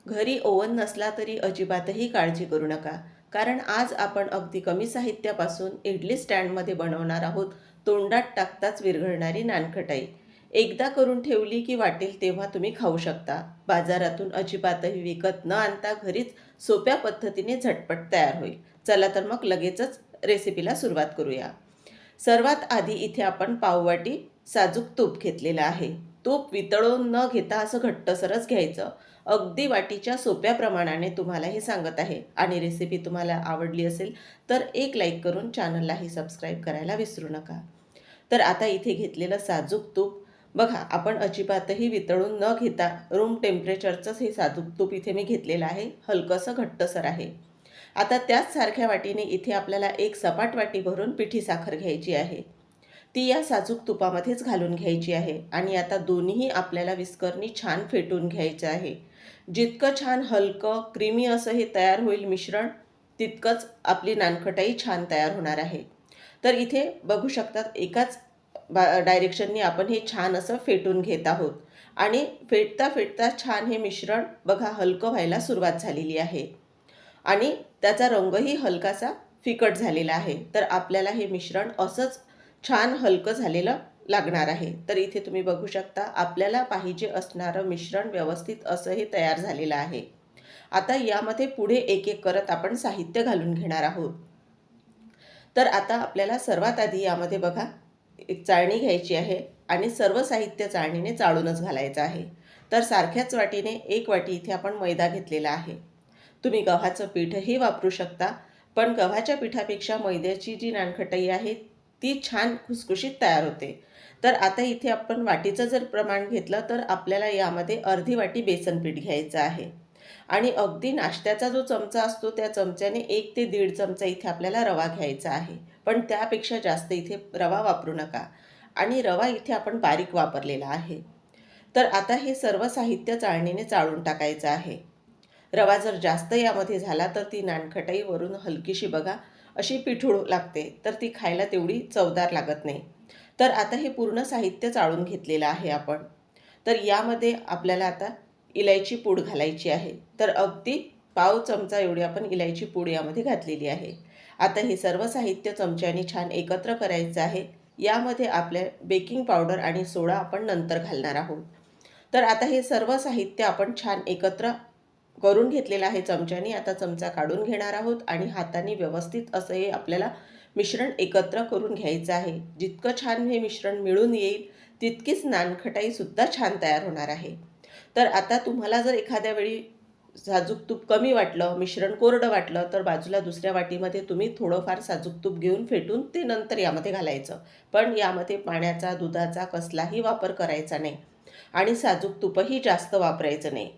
घरी ओव्हन नसला तरी अजिबातही काळजी करू नका, कारण आज आपण अगदी कमी साहित्यापासून इडली स्टँडमध्ये बनवणार आहोत तोंडात टाकताच विरघळणारी नानखटाई. एकदा करून ठेवली की वाटेल तेव्हा तुम्ही खाऊ शकता. बाजारातून अजिबातही विकत न आणता घरीच सोप्या पद्धतीने झटपट तयार होईल. चला तर मग लगेचच रेसिपीला सुरुवात करूया. सर्वात आधी इथे आपण पाववाटी साजूक तूप घेतलेलं आहे. तूप वितळून न घेता असं घट्टसरच घ्यायचं. अगदी वाटीच्या सोप्या प्रमाणाने तुम्हाला हे सांगत आहे. आणि रेसिपी तुम्हाला आवडली असेल तर एक लाईक करून चॅनललाही सबस्क्राईब करायला विसरू नका. तर आता इथे घेतलेलं साजूक तूप बघा, आपण अजिबातही वितळून न घेता रूम टेम्परेचरचंच हे साजूक तूप इथे मी घेतलेलं आहे. हलकंसं घट्टसर आहे. आता त्याच सारख्या वाटीने इथे आपल्याला एक सपाट वाटी भरून पिठी साखर घ्यायची आहे. ती या साजूक तुपामध्येच घालून घ्यायची आहे आणि आता दोन्हीही आपल्याला विस्करनी छान फेटून घ्यायचं आहे. जितकं छान हलकं क्रीमी असं हे तयार होईल मिश्रण, तितकंच आपली नानखटाई छान तयार होणार आहे. तर इथे बघू शकतात एकाच डायरेक्शननी आपण हे छान असं फेटून घेत आहोत आणि फेटता फेटता छान हे मिश्रण बघा हलकं व्हायला सुरुवात झालेली आहे आणि त्याचा रंगही हलकासा फिकट झालेला आहे. तर आपल्याला हे मिश्रण असंच छान हलकं झालेलं लागणार आहे. तर इथे तुम्ही बघू शकता आपल्याला पाहिजे असणारं मिश्रण व्यवस्थित असं हे तयार झालेलं आहे. आता यामध्ये पुढे एक एक करत आपण साहित्य घालून घेणार आहोत. तर आता आपल्याला सर्वात आधी यामध्ये बघा एक चाळणी घ्यायची आहे आणि सर्व साहित्य चाळणीने चाळूनच घालायचं आहे. तर सारख्याच वाटीने एक वाटी इथे आपण मैदा घेतलेला आहे. तुम्ही गव्हाचं पीठही वापरू शकता, पण गव्हाच्या पिठापेक्षा मैद्याची जी नानखटाई आहे ती छान खुसखुशीत तयार होते. तर आता इथे आपण वाटीचं जर प्रमाण घेतलं तर आपल्याला यामध्ये अर्धी वाटी बेसन पीठ घ्यायचं आहे आणि अगदी नाश्त्याचा जो चमचा असतो त्या चमच्याने 1 ते 1.5 चमचा इथे आपल्याला रवा घ्यायचा आहे. पण त्यापेक्षा जास्त इथे रवा वापरू नका आणि रवा इथे आपण बारीक वापरलेला आहे. तर आता हे सर्व साहित्य चाळणीने चाळून टाकायचं आहे. रवा जर जास्त यामध्ये झाला तर ती नानखटाई वरून हलकीशी बघा अशी पिठूळ लागते, तर ती खायला तेवढी चवदार लागत नाही. तर आता हे पूर्ण साहित्य चाळून घेतलेलं आहे आपण. तर यामध्ये आपल्याला आता इलायची पूड घालायची आहे. तर अगदी पाव चमचा एवढी आपण इलायची पूड यामध्ये घातलेली आहे. आता हे सर्व साहित्य चमच्याने छान एकत्र करायचं आहे. यामध्ये आपल्या बेकिंग पावडर आणि सोडा आपण नंतर घालणार आहोत. तर आता हे सर्व साहित्य आपण छान एकत्र करून घेतलेलं आहे चमच्याने. आता चमचा काढून घेणार आहोत आणि हाताने व्यवस्थित असं हे आपल्याला मिश्रण एकत्र करून घ्यायचं आहे. जितकं छान हे मिश्रण मिळून येईल तितकीच नानखटाईसुद्धा छान तयार होणार आहे. तर आता तुम्हाला जर एखाद्या वेळी साजूक तूप कमी वाटलं, मिश्रण कोरडं वाटलं, तर बाजूला दुसऱ्या वाटीमध्ये तुम्ही थोडंफार साजूक तूप घेऊन फेटून ते नंतर यामध्ये घालायचं. पण यामध्ये पाण्याचा, दुधाचा कसलाही वापर करायचा नाही आणि साजूक तूपही जास्त वापरायचं नाही.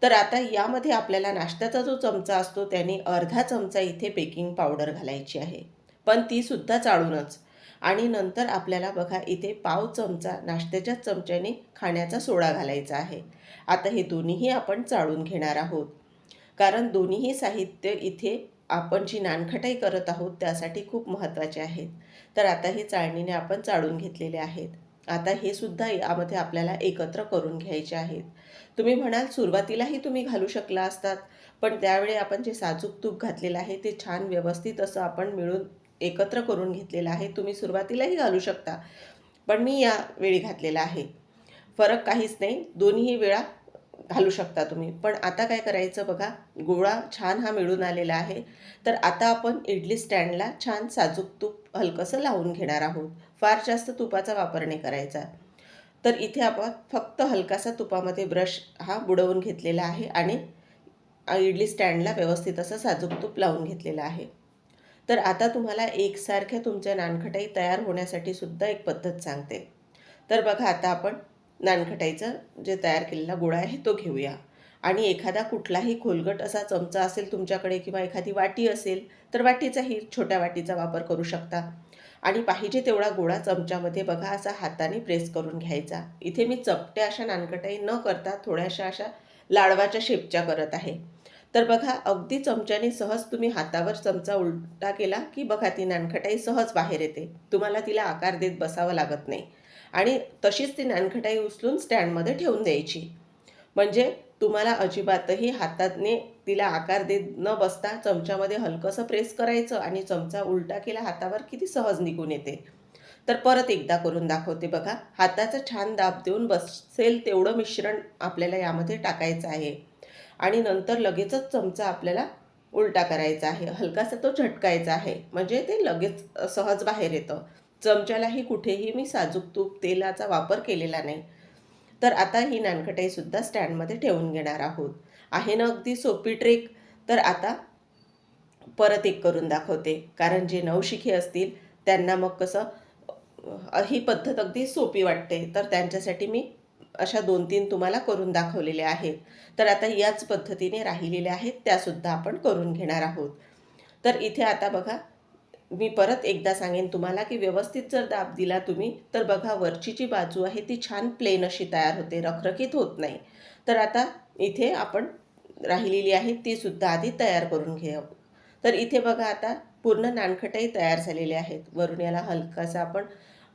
तर आता यामध्ये आपल्याला नाश्त्याचा जो चमचा असतो त्याने अर्धा चमचा इथे बेकिंग पावडर घालायची आहे, पण तीसुद्धा चाळूनच. आणि नंतर आपल्याला बघा इथे पाव चमचा नाश्त्याच्याच चमच्याने खाण्याचा सोडा घालायचा आहे. आता हे दोन्हीही आपण चाळून घेणार आहोत, कारण दोन्हीही साहित्य इथे आपण जी नानखटाई करत आहोत त्यासाठी खूप महत्त्वाचे आहेत. तर आता हे चाळणीने आपण चाळून घेतलेले आहेत. आता हे सुद्धा यामध्ये आपल्याला एकत्र करून घ्यायचे आहेत. तुम्ही म्हणाल सुरुवातीलाही तुम्ही घालू शकला असतात, पण त्यावेळी आपण जे साजूक तूप घातलेलं आहे ते छान व्यवस्थित असं आपण मिळून एकत्र करून घेतलेलं आहे. तुम्ही सुरुवातीलाही घालू शकता, पण मी यावेळी घातलेला आहे. फरक काहीच नाही, दोन्ही वेळा घालू शकता तुम्ही. पण आता काय करायचं बघा, गोळा छान हा मिळून आलेला आहे. तर आता आपण इडली स्टँडला छान साजूक तूप हलकंसं लावून घेणार आहोत. फार जास्त तुपाचा वापर नाही करायचा. तर इथे आपण फक्त हलकासा तुपामध्ये ब्रश हा बुडवून घेतलेला आहे आणि इडली स्टँडला व्यवस्थित असं साजूक तूप लावून घेतलेलं आहे. तर आता तुम्हाला एकसारख्या तुमच्या नानखटाई तयार होण्यासाठी सुद्धा एक पद्धत सांगते. तर बघा आता आपण नानखटाईचा जे तयार केलेला गोळा आहे तो घेऊया आणि एखादा कुठलाही खोलगट असा चमचा असेल तुमच्याकडे किंवा एखादी वाटी असेल तर वाटीचाही छोट्या वाटीचा वापर करू शकता आणि पाहिजे तेवढा गोळा चमच्यामध्ये बघा असा हाताने प्रेस करून घ्यायचा. इथे मी चपट्या अशा नानखटाई न करता थोड्याशा अशा लाडवाच्या शेपच्या करत आहे. तर बघा अगदी चमच्याने सहज तुम्ही हातावर चमचा उलटा केला की बघा ती नानखटाई सहज बाहेर येते. तुम्हाला तिला आकार देत बसावं लागत नाही आणि तशीच ती नानखटाई उचलून स्टँडमध्ये ठेवून द्यायची. म्हणजे तुम्हाला अजिबातही हाताने तिला आकार देत न बसता चमच्यामध्ये हलकंसं प्रेस करायचं आणि चमचा उलटा केला हातावर किती सहज निघून येते. तर परत एकदा करून दाखवते बघा. हाताचा छान दाब देऊन बसेल तेवढं मिश्रण आपल्याला यामध्ये टाकायचं आहे आणि नंतर लगेचच चमचा आपल्याला उलटा करायचा आहे. हलकासा तो झटकायचा आहे म्हणजे ते लगेच सहज बाहेर येतं. चमच्यालाही कुठेही मी साजूक तूप तेलाचा वापर केलेला नाही. तर आता ही नानकटाईसुद्धा स्टँडमध्ये ठेवून घेणार आहोत. आहे ना अगदी सोपी ट्रिक. तर आता परत एक करून दाखवते, कारण जे नवशिके असतील त्यांना मग कसं ही पद्धत अगदी सोपी वाटते. तर त्यांच्यासाठी मी अशा 2-3 तुम्हाला करून दाखवलेल्या आहेत. तर आता याच पद्धतीने राहिलेल्या आहेत त्यासुद्धा आपण करून घेणार आहोत. तर इथे आता बघा, मी परत एकदा सांगेन तुम्हाला की व्यवस्थित जर दाब दिला तुम्ही तर बघा वरची जी बाजू आहे ती छान प्लेन अशी तयार होते, रखरखीत होत नाही. तर आता इथे आपण राहिलेली आहे ती सुद्धा आधी तयार करून घेऊ. तर इथे बघा आता पूर्ण नानखटाई तयार झालेले आहेत. वरून याला हलकासा आपण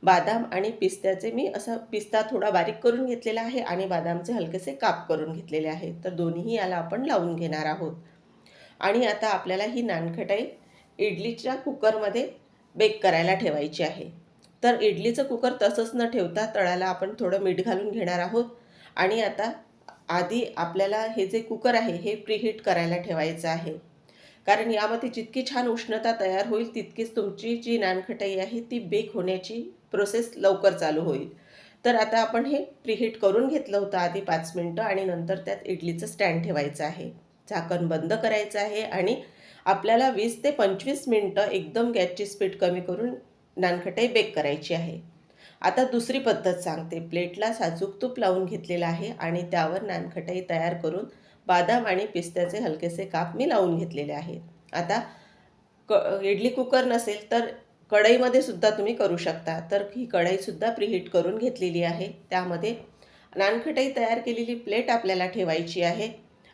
बादाम आणि पिस्त्याचे मी असा पिस्ता थोडा बारीक करून घेतलेला आहे आणि बदामचे हलकेसे काप करून घेतलेले आहेत. तर दोन्हीही याला आपण लावून घेणार आहोत. आणि आता आपल्याला ही नानखटाई इडलीच्या कुकरमध्ये बेक करायला ठेवायची आहे. तर इडलीचं कुकर तसंच न ठेवता तळाला आपण थोडं मीठ घालून घेणार आहोत आणि आता आधी आपल्याला हे जे कुकर आहे हे प्रीहीट करायला ठेवायचं आहे. कारण यामध्ये जितकी छान उष्णता तयार होईल तितकीच तुमची जी नानखटाई आहे ती बेक होण्याची प्रोसेस लवकर चालू होईल. तर आता आपण हे प्रीहीट करून घेतलं होतं आधी 5 मिनिटं आणि नंतर त्यात इडलीचं स्टँड ठेवायचं आहे. झाकण बंद करायचं आहे आणि आपल्याला 20 ते 25 मिनिटं एकदम गॅसची स्पीड कमी करून नानखटाई बेक करायची आहे. आता दुसरी पद्धत सांगते. प्लेटला साजूक तूप लावून घेतलेलं आहे आणि त्यावर नानखटाई तयार करून बदाम आणि पिस्त्याचे हलकेसे काप मी लावून घेतलेले आहेत. आता इडली कुकर नसेल तर कढईमध्ये सुद्धा तुम्ही करू शकता. तर ही कढईसुद्धा प्रीहीट करून घेतलेली आहे. त्यामध्ये नानखटाई तयार केलेली प्लेट आपल्याला ठेवायची आहे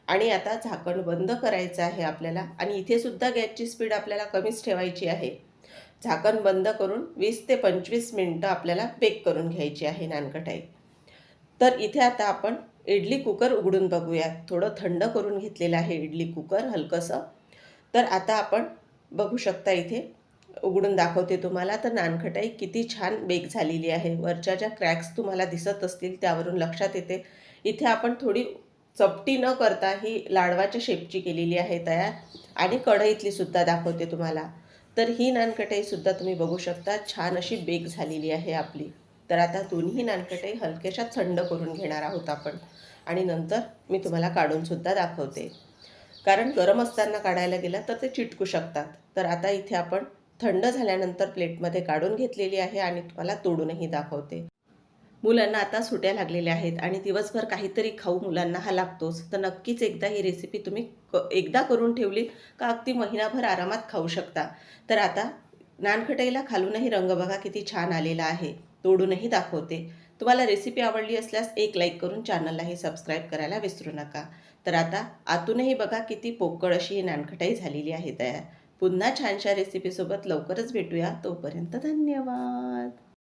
आणि आता झाकण बंद करायचं आहे आपल्याला आणि इथे सुद्धा गॅसची स्पीड आपल्याला कमीच ठेवायची आहे. झाकण बंद करून 20 ते 25 मिनिटं आपल्याला बेक करून घ्यायची आहे नानकटाई. तर इथे आता आपण इडली कुकर उघडून बघूयात. थोडं थंड करून घेतलेलं आहे इडली कुकर हलकंसं. तर आता आपण बघू शकता इथे उघडून दाखवते तुम्हाला. तर नानखटाई किती छान बेक झालेली आहे. वरच्या ज्या क्रॅक्स तुम्हाला दिसत असतील त्यावरून लक्षात येते. इथे आपण थोडी चपटी न करता ही लाडवाच्या शेपची केलेली आहे तयार आणि कढईतली सुद्धा दाखवते तुम्हाला. तर ही नानकटाईसुद्धा तुम्ही बघू शकता छान अशी बेक झालेली आहे आपली. तर आता दोन्ही नानकटाई हलक्याशा थंड करून घेणार आहोत आपण आणि नंतर मी तुम्हाला काढूनसुद्धा दाखवते. कारण गरम असताना काढायला गेला तर ते चिटकू शकतात. तर आता इथे आपण थंड झाल्यानंतर प्लेटमध्ये काढून घेतलेली आहे आणि तुम्हाला तोडूनही दाखवते. मुलांना आता सुट्या लागलेल्या आहेत आणि दिवसभर काहीतरी खाऊ मुलांना हा लागतोच. तर नक्कीच एकदा ही रेसिपी तुम्ही एकदा करून ठेवली का अगदी महिनाभर आरामात खाऊ शकता. तर आता नानखटाईला खालूनही रंग बघा किती छान आलेला आहे. तोडूनही दाखवते. तुम्हाला रेसिपी आवडली असल्यास एक लाईक करून चॅनललाही सबस्क्राईब करायला विसरू नका. तर आता आतूनही बघा किती पोकळ अशी ही नानखटाई झालेली आहे तयार. पुन्हा छानशा रेसिपीसोबत लवकरच भेटूया. तोपर्यंत धन्यवाद.